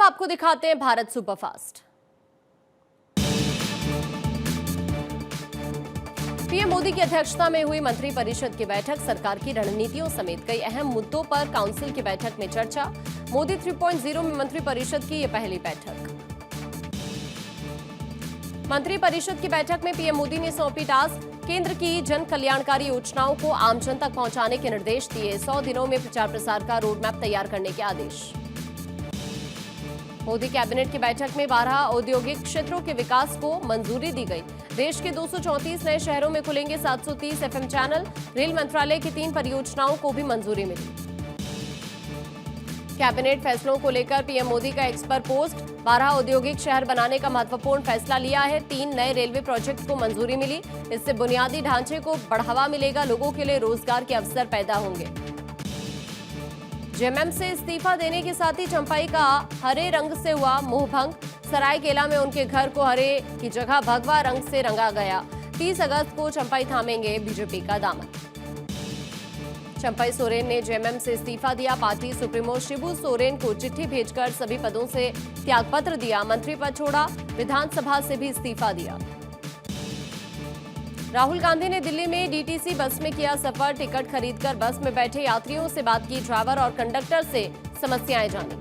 आपको दिखाते हैं भारत सुपरफास्ट। पीएम मोदी की अध्यक्षता में हुई मंत्रिपरिषद की बैठक, सरकार की रणनीतियों समेत कई अहम मुद्दों पर काउंसिल की बैठक में चर्चा। मोदी 3.0 में मंत्रिपरिषद की यह पहली बैठक। मंत्रिपरिषद की बैठक में पीएम मोदी ने सौंपी टास्क, केंद्र की जन कल्याणकारी योजनाओं को आम जन तक पहुंचाने के निर्देश दिए। 100 दिनों में प्रचार प्रसार का रोडमैप तैयार करने के आदेश। मोदी कैबिनेट की बैठक में 12 औद्योगिक क्षेत्रों के विकास को मंजूरी दी गई। देश के 234 नए शहरों में खुलेंगे 730 एफएम चैनल। रेल मंत्रालय की 3 परियोजनाओं को भी मंजूरी मिली। कैबिनेट फैसलों को लेकर पीएम मोदी का एक्स पर पोस्ट, 12 औद्योगिक शहर बनाने का महत्वपूर्ण फैसला लिया है। 3 नए रेलवे प्रोजेक्ट को मंजूरी मिली। इससे बुनियादी ढांचे को बढ़ावा मिलेगा, लोगों के लिए रोजगार के अवसर पैदा होंगे। जेएमएम से इस्तीफा देने के साथ ही चंपाई का हरे रंग से हुआ मोहभंग। सरायकेला में उनके घर को हरे की जगह भगवा रंग से रंगा गया। 30 अगस्त को चंपाई थामेंगे बीजेपी का दामन। चंपाई सोरेन ने जेएमएम से इस्तीफा दिया। पार्टी सुप्रीमो शिबू सोरेन को चिट्ठी भेजकर सभी पदों से त्यागपत्र दिया। मंत्री पद छोड़ा, विधानसभा से भी इस्तीफा दिया। राहुल गांधी ने दिल्ली में डीटीसी बस में किया सफर। टिकट खरीदकर बस में बैठे यात्रियों से बात की, ड्राइवर और कंडक्टर से समस्याएं जानी।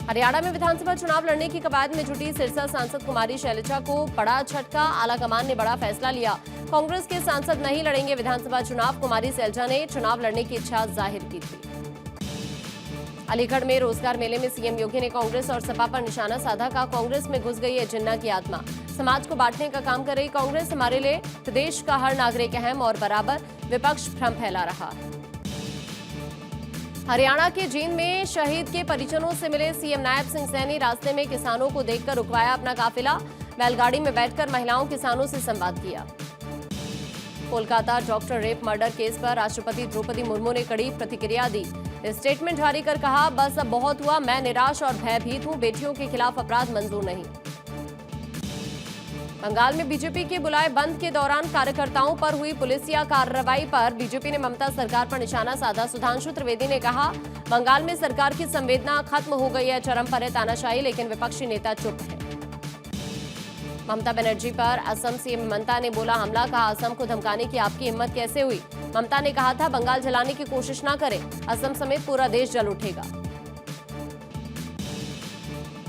हरियाणा में विधानसभा चुनाव लड़ने की कवायद में जुटी सिरसा सांसद कुमारी शैलजा को बड़ा झटका। आलाकमान ने बड़ा फैसला लिया। कांग्रेस के सांसद नहीं लड़ेंगे विधानसभा चुनाव। कुमारी शैलजा ने चुनाव लड़ने की इच्छा जाहिर की थी। अलीगढ़ में रोजगार मेले में सीएम योगी ने कांग्रेस और सपा पर निशाना साधा। का कांग्रेस में घुस गई है जिन्ना की आत्मा, समाज को बांटने का काम कर रही कांग्रेस। हमारे लिए प्रदेश का हर नागरिक अहम और बराबर, विपक्ष भ्रम फैला रहा। हरियाणा के जींद में शहीद के परिजनों से मिले सीएम नायब सिंह सैनी। रास्ते में किसानों को देखकर रुकवाया अपना काफिला। बैलगाड़ी में बैठकर महिलाओं किसानों से संवाद किया। Kolkata doctor rape murder case पर राष्ट्रपति द्रौपदी मुर्मू ने कड़ी प्रतिक्रिया दी। स्टेटमेंट जारी कर कहा, बस अब बहुत हुआ, मैं निराश और भयभीत हूं, बेटियों के खिलाफ अपराध मंजूर नहीं। बंगाल में बीजेपी के बुलाए बंद के दौरान कार्यकर्ताओं पर हुई पुलिसिया कार्रवाई पर बीजेपी ने ममता सरकार पर निशाना साधा। सुधांशु त्रिवेदी ने कहा, बंगाल में सरकार की संवेदना खत्म हो गई है, चरम पर है तानाशाही, लेकिन विपक्षी नेता चुप है। ममता बनर्जी पर असम सीएम ममता ने बोला हमला, कहा असम को धमकाने की आपकी हिम्मत कैसे हुई। ममता ने कहा था बंगाल जलाने की कोशिश ना करें, असम समेत पूरा देश जल उठेगा।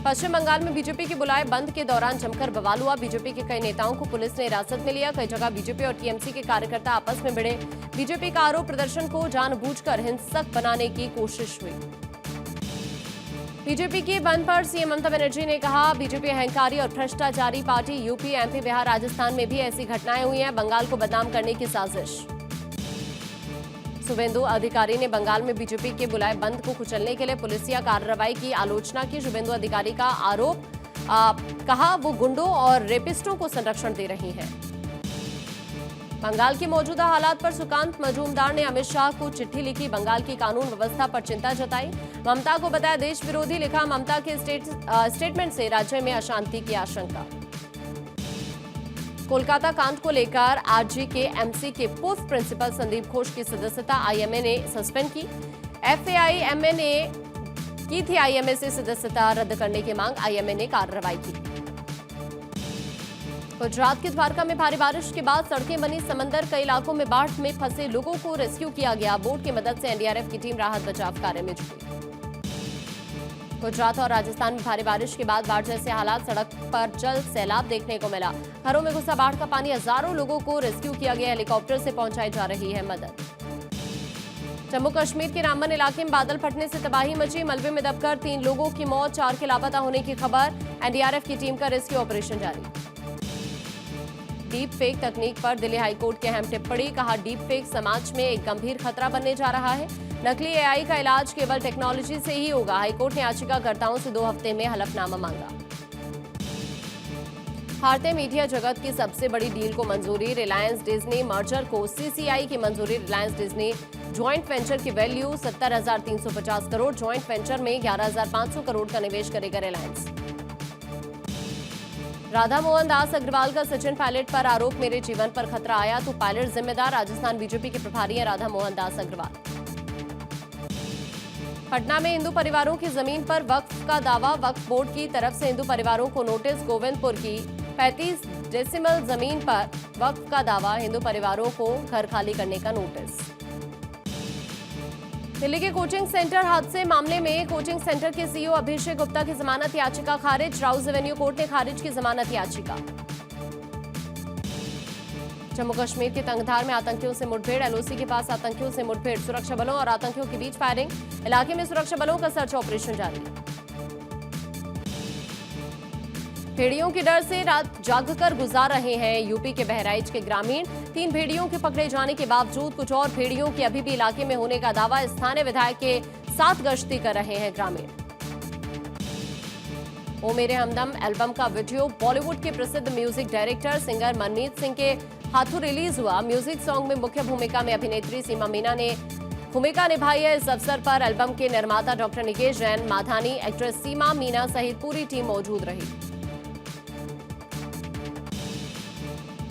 पश्चिम बंगाल में बीजेपी के बुलाए बंद के दौरान जमकर बवाल हुआ। बीजेपी के कई नेताओं को पुलिस ने हिरासत में लिया। कई जगह बीजेपी और टीएमसी के कार्यकर्ता आपस में भिड़े। बीजेपी का आरोप, प्रदर्शन को जानबूझकर हिंसक बनाने की कोशिश हुई। बीजेपी के बंद पर सीएम ममता बनर्जी ने कहा, बीजेपी अहंकारी और भ्रष्टाचारी party. UP, MP, Bihar, Rajasthan में भी ऐसी घटनाएं हुई हैं। बंगाल को बदनाम करने की साजिश। शुभेंदु अधिकारी ने बंगाल में बीजेपी के बुलाए बंद को कुचलने के लिए पुलिसिया कार्रवाई की आलोचना की। शुभेंदु अधिकारी का आरोप, कहा वो गुंडों और रेपिस्टों को संरक्षण दे रही हैं। बंगाल की मौजूदा हालात पर सुकांत मजूमदार ने अमित शाह को चिट्ठी लिखी। बंगाल की कानून व्यवस्था पर चिंता जताई। ममता को बताया देश विरोधी। लिखा, ममता के स्टेटमेंट से राज्य में अशांति की आशंका। कोलकाता कांड को लेकर आरजी के एमसी के पोस्ट प्रिंसिपल संदीप घोष की सदस्यता आईएमए ने सस्पेंड की। एफएआईएमए ने की थी आईएमए से सदस्यता रद्द करने की मांग, आईएमए ने कार्रवाई की। गुजरात के द्वारका में भारी बारिश के बाद सड़कें बनी समंदर। कई इलाकों में बाढ़ में फंसे लोगों को रेस्क्यू किया गया। बोट की मदद से एनडीआरएफ की टीम राहत बचाव कार्य में जुटी। गुजरात और राजस्थान में भारी बारिश के बाद बाढ़ जैसे हालात, सड़क पर जल सैलाब देखने को मिला। घरों में घुसा बाढ़ का पानी, हजारों लोगों को रेस्क्यू किया गया। हेलीकॉप्टर से पहुंचाई जा रही है मदद। जम्मू कश्मीर के रामबन इलाके में बादल फटने से तबाही मची। मलबे में दबकर 3 लोगों की मौत, 4 के लापता होने की खबर। एनडीआरएफ की टीम का रेस्क्यू ऑपरेशन जारी। डीप फेक तकनीक पर दिल्ली हाईकोर्ट की अहम टिप्पणी, कहा डीप फेक समाज में एक गंभीर खतरा बनने जा रहा है। नकली एआई का इलाज केवल टेक्नोलॉजी से ही होगा। हाईकोर्ट ने याचिकाकर्ताओं से 2 हफ्ते में हलफनामा मांगा। भारतीय मीडिया जगत की सबसे बड़ी डील को मंजूरी। रिलायंस डिज्नी मर्जर को सीसीआई की मंजूरी। रिलायंस डिज्नी ज्वाइंट वेंचर की वैल्यू 70,350 करोड़। ज्वाइंट वेंचर में 11,500 करोड़ का निवेश करेगा रिलायंस। राधा मोहन दास अग्रवाल का सचिन पायलट पर आरोप, मेरे जीवन पर खतरा आया तो पायलट जिम्मेदार। राजस्थान बीजेपी के प्रभारी हैं राधा मोहन दास अग्रवाल। पटना में हिंदू परिवारों की जमीन पर वक्फ का दावा, वक्फ बोर्ड की तरफ से हिंदू परिवारों को नोटिस। गोविंदपुर की 35 डेसिमल जमीन पर वक्फ का दावा, हिंदू परिवारों को घर खाली करने का नोटिस। दिल्ली के कोचिंग सेंटर हादसे मामले में कोचिंग सेंटर के सीईओ अभिषेक गुप्ता की जमानत याचिका खारिज, राउज एवेन्यू कोर्ट ने खारिज की जमानत याचिका। जम्मू कश्मीर के तंगधार में आतंकियों से मुठभेड़, एलओसी के पास आतंकियों से मुठभेड़, सुरक्षा बलों और आतंकियों के बीच फायरिंग, इलाके में सुरक्षा बलों का सर्च ऑपरेशन जारी। भेड़ियों के डर से रात जागकर गुजार रहे हैं यूपी के बहराइच के ग्रामीण। 3 भेड़ियों के पकड़े जाने के बावजूद कुछ और भेड़ियों के अभी भी इलाके में होने का दावा। स्थानीय विधायक के साथ गश्ती कर रहे हैं ग्रामीण। ओ मेरे हमदम एल्बम का वीडियो बॉलीवुड के प्रसिद्ध म्यूजिक डायरेक्टर सिंगर मनमीत सिंह के हाथों रिलीज हुआ। म्यूजिक सॉन्ग में मुख्य भूमिका में अभिनेत्री सीमा मीना ने भूमिका निभाई है। इस अवसर पर एल्बम के निर्माता डॉक्टर निकेश जैन, माधानी, एक्ट्रेस सीमा मीना सहित पूरी टीम मौजूद रही।